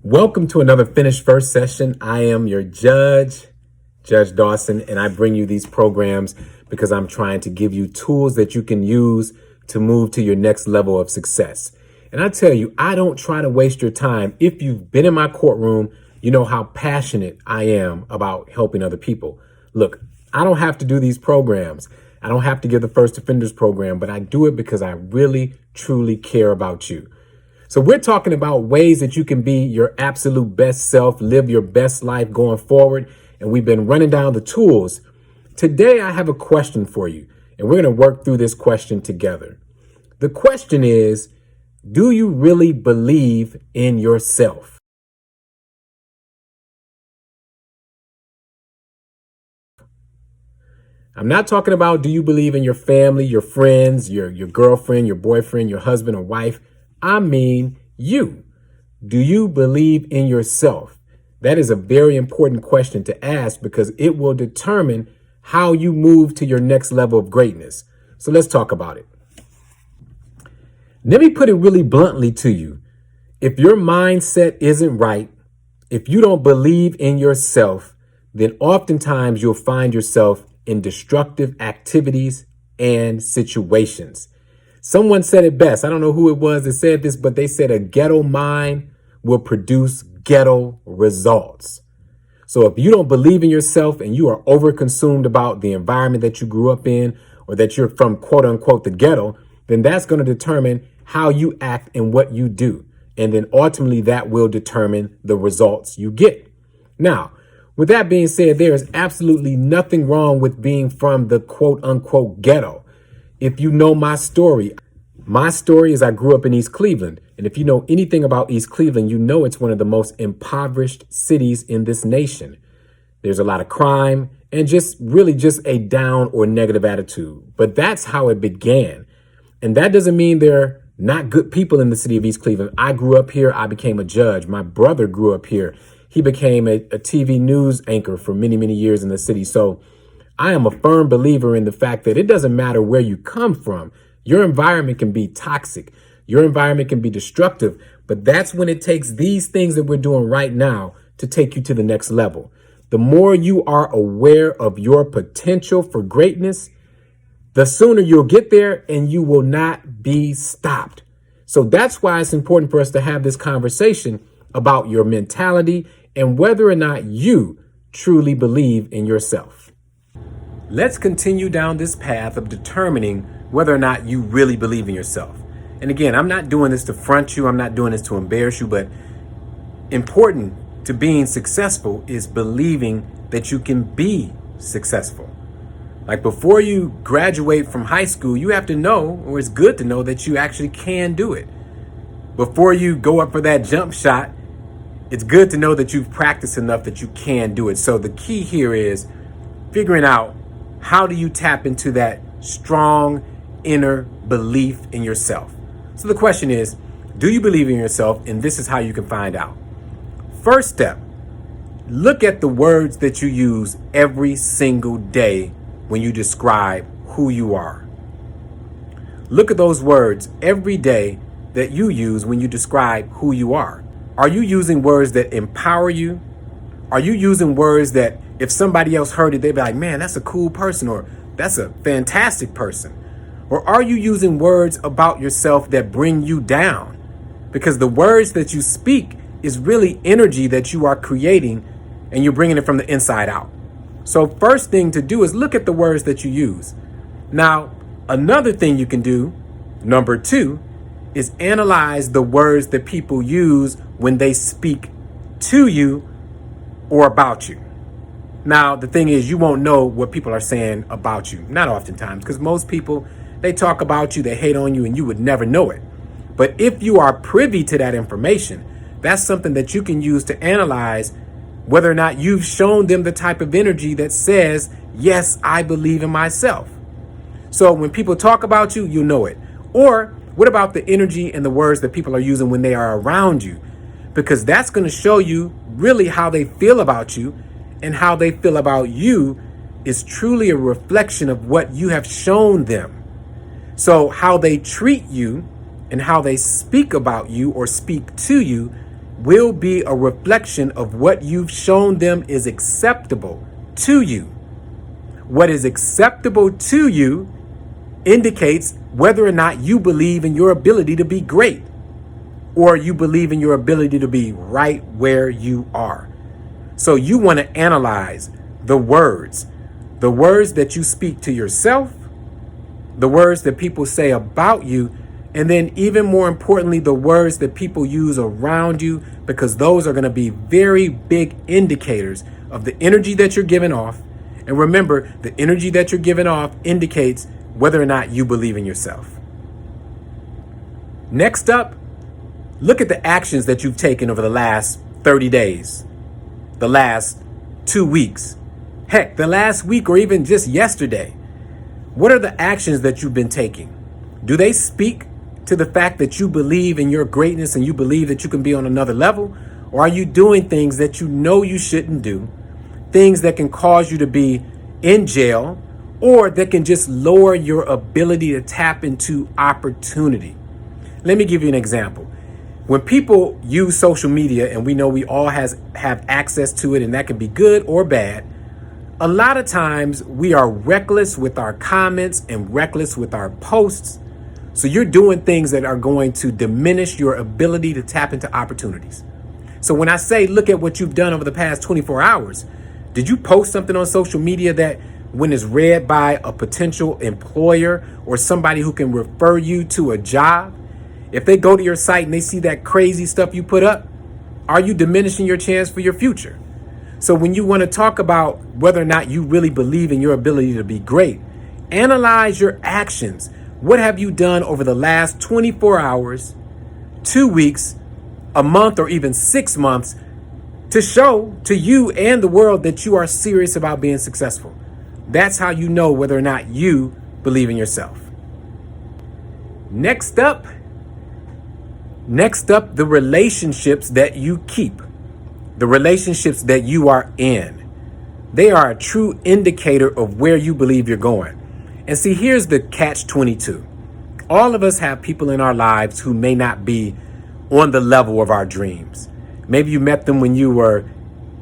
Welcome to another Finished First session. I am your judge, Judge Dawson, and I bring you these programs because I'm trying to give you tools that you can use to move to your next level of success. And I tell you, I don't try to waste your time. If you've been in my courtroom, you know how passionate I am about helping other people. Look, I don't have to do these programs. I don't have to give the First Offenders program, but I do it because I really, truly care about you. So we're talking about ways that you can be your absolute best self, live your best life going forward. And we've been running down the tools. Today, I have a question for you, and we're going to work through this question together. The question is, do you really believe in yourself? I'm not talking about do you believe in your family, your friends, your girlfriend, your boyfriend, your husband or wife. I mean you. Do you believe in yourself? That is a very important question to ask because it will determine how you move to your next level of greatness. So let's talk about it. Let me put it really bluntly to you. If your mindset isn't right, if you don't believe in yourself, then oftentimes you'll find yourself in destructive activities and situations. Someone said it best. I don't know who it was that said this, but they said a ghetto mind will produce ghetto results. So if you don't believe in yourself and you are overconsumed about the environment that you grew up in or that you're from quote unquote the ghetto, then that's going to determine how you act and what you do. And then ultimately that will determine the results you get. Now, with that being said, there is absolutely nothing wrong with being from the quote unquote ghetto. If you know my story is I grew up in East Cleveland. And if you know anything about East Cleveland, you know it's one of the most impoverished cities in this nation. There's a lot of crime and just a down or negative attitude. But that's how it began. And that doesn't mean they're not good people in the city of East Cleveland. I grew up here. I became a judge. My brother grew up here. He became a TV news anchor for many, many years in the city. So I am a firm believer in the fact that it doesn't matter where you come from. Your environment can be toxic. Your environment can be destructive. But that's when it takes these things that we're doing right now to take you to the next level. The more you are aware of your potential for greatness, the sooner you'll get there and you will not be stopped. So that's why it's important for us to have this conversation about your mentality and whether or not you truly believe in yourself. Let's continue down this path of determining whether or not you really believe in yourself. And again, I'm not doing this to front you. I'm not doing this to embarrass you, but important to being successful is believing that you can be successful. Like before you graduate from high school, you have to know, or it's good to know that you actually can do it. Before you go up for that jump shot, it's good to know that you've practiced enough that you can do it. So the key here is figuring out how do you tap into that strong inner belief in yourself. So the question is, do you believe in yourself? And this is how you can find out. First step, look at the words that you use every single day when you describe who you are. Look at those words every day that you use when you describe who you are. Are you using words that empower you? Are you using words that if somebody else heard it, they'd be like, man, that's a cool person, or that's a fantastic person? Or are you using words about yourself that bring you down? Because the words that you speak is really energy that you are creating and you're bringing it from the inside out. So first thing to do is look at the words that you use. Now, another thing you can do, number 2, is analyze the words that people use when they speak to you or about you. Now, the thing is, you won't know what people are saying about you. Not oftentimes, because most people, they talk about you, they hate on you, and you would never know it. But if you are privy to that information, that's something that you can use to analyze whether or not you've shown them the type of energy that says, yes, I believe in myself. So when people talk about you, you know it. Or what about the energy and the words that people are using when they are around you? Because that's going to show you really how they feel about you, and how they feel about you is truly a reflection of what you have shown them. So how they treat you and how they speak about you or speak to you will be a reflection of what you've shown them is acceptable to you. What is acceptable to you indicates whether or not you believe in your ability to be great, or you believe in your ability to be right where you are. So you want to analyze the words that you speak to yourself, the words that people say about you, and then even more importantly, the words that people use around you, because those are going to be very big indicators of the energy that you're giving off. And remember, the energy that you're giving off indicates whether or not you believe in yourself. Next up, look at the actions that you've taken over the last 30 days, the last 2 weeks, heck, the last week, or even just yesterday. What are the actions that you've been taking? Do they speak to the fact that you believe in your greatness and you believe that you can be on another level? Or are you doing things that you know you shouldn't do? Things that can cause you to be in jail, or that can just lower your ability to tap into opportunity. Let me give you an example. When people use social media, and we know we all have access to it, and that can be good or bad, a lot of times we are reckless with our comments and reckless with our posts. So you're doing things that are going to diminish your ability to tap into opportunities. So when I say, look at what you've done over the past 24 hours, did you post something on social media that when it's read by a potential employer or somebody who can refer you to a job, if they go to your site and they see that crazy stuff you put up, are you diminishing your chance for your future? So when you want to talk about whether or not you really believe in your ability to be great, analyze your actions. What have you done over the last 24 hours, 2 weeks, a month, or even 6 months to show to you and the world that you are serious about being successful? That's how you know whether or not you believe in yourself. Next up, the relationships that you keep, the relationships that you are in. They are a true indicator of where you believe you're going. And see, here's the catch-22. All of us have people in our lives who may not be on the level of our dreams. Maybe you met them when you were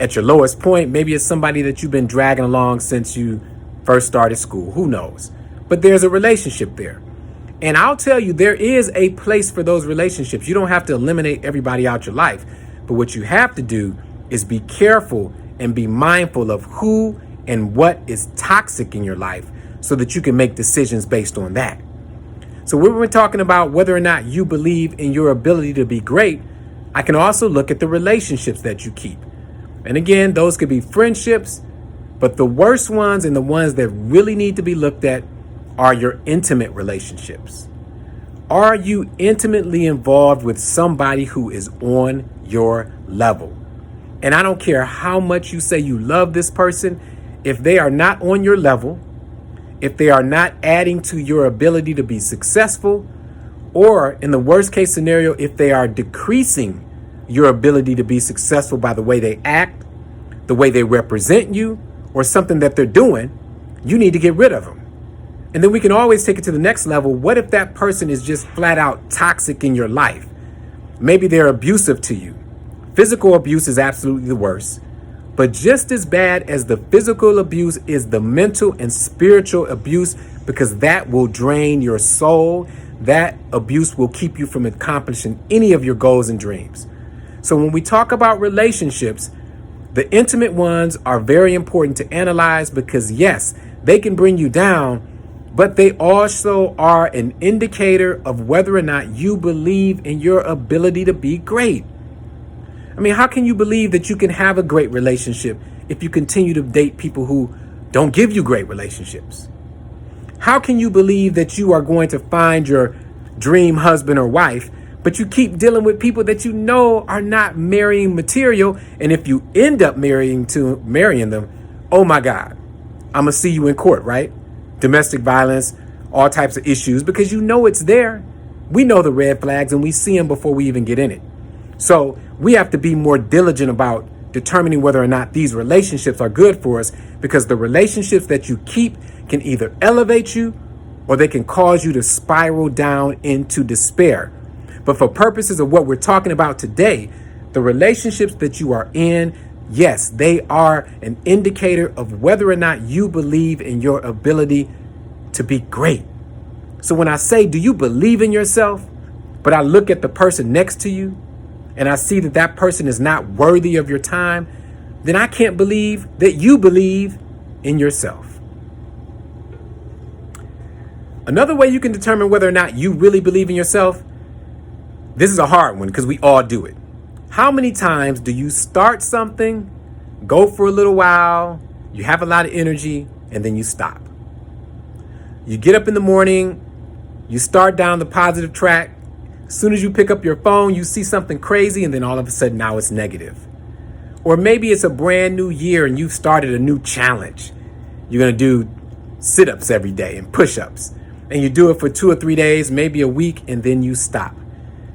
at your lowest point. Maybe it's somebody that you've been dragging along since you first started school. Who knows? But there's a relationship there. And I'll tell you, there is a place for those relationships. You don't have to eliminate everybody out your life. But what you have to do is be careful and be mindful of who and what is toxic in your life so that you can make decisions based on that. So when we're talking about whether or not you believe in your ability to be great, I can also look at the relationships that you keep. And again, those could be friendships, but the worst ones and the ones that really need to be looked at are your intimate relationships. Are you intimately involved with somebody who is on your level? And I don't care how much you say you love this person, if they are not on your level, if they are not adding to your ability to be successful, or in the worst case scenario, if they are decreasing your ability to be successful by the way they act, the way they represent you, or something that they're doing, you need to get rid of them. And then we can always take it to the next level. What if that person is just flat out toxic in your life? Maybe they're abusive to you. Physical abuse is absolutely the worst. But just as bad as the physical abuse is the mental and spiritual abuse, because that will drain your soul. That abuse will keep you from accomplishing any of your goals and dreams. So when we talk about relationships, the intimate ones are very important to analyze because, yes, they can bring you down, but they also are an indicator of whether or not you believe in your ability to be great. I mean, how can you believe that you can have a great relationship if you continue to date people who don't give you great relationships? How can you believe that you are going to find your dream husband or wife, but you keep dealing with people that you know are not marrying material? And if you end up marrying them, oh my God, I'm gonna see you in court, right? Domestic violence, all types of issues, because you know it's there. We know the red flags and we see them before we even get in it. So we have to be more diligent about determining whether or not these relationships are good for us, because the relationships that you keep can either elevate you or they can cause you to spiral down into despair. But for purposes of what we're talking about today, The relationships that you are in, yes, they are an indicator of whether or not you believe in your ability to be great. So when I say, do you believe in yourself? But I look at the person next to you and I see that that person is not worthy of your time, then I can't believe that you believe in yourself. Another way you can determine whether or not you really believe in yourself, this is a hard one because we all do it. How many times do you start something, go for a little while, you have a lot of energy, and then you stop? You get up in the morning, you start down the positive track. As soon as you pick up your phone, you see something crazy, and then all of a sudden now it's negative. Or maybe it's a brand new year and you've started a new challenge. You're going to do sit-ups every day and push-ups. And you do it for 2 or 3 days, maybe a week, and then you stop.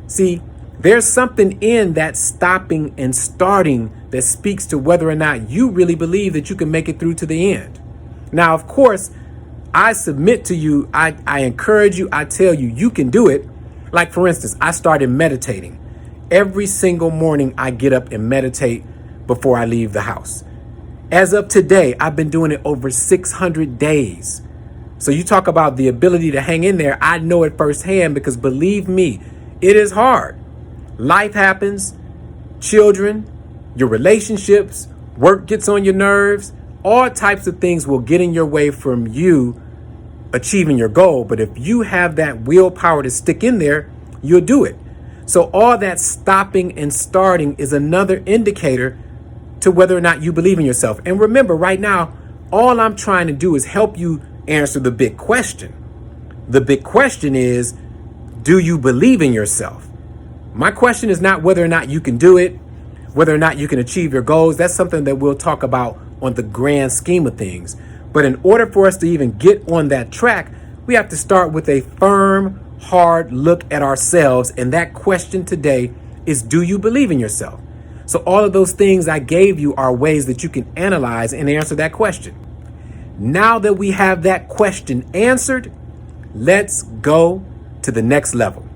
See, there's something in that stopping and starting that speaks to whether or not you really believe that you can make it through to the end. Now, of course, I submit to you, I encourage you, I tell you, you can do it. Like, for instance, I started meditating. Every single morning I get up and meditate before I leave the house. As of today, I've been doing it over 600 days. So you talk about the ability to hang in there. I know it firsthand because believe me, it is hard. Life happens, children, your relationships, work gets on your nerves. All types of things will get in your way from you achieving your goal. But if you have that willpower to stick in there, you'll do it. So all that stopping and starting is another indicator to whether or not you believe in yourself. And remember, right now, all I'm trying to do is help you answer the big question. The big question is, do you believe in yourself? My question is not whether or not you can do it, whether or not you can achieve your goals. That's something that we'll talk about on the grand scheme of things. But in order for us to even get on that track, we have to start with a firm, hard look at ourselves. And that question today is, do you believe in yourself? So all of those things I gave you are ways that you can analyze and answer that question. Now that we have that question answered, let's go to the next level.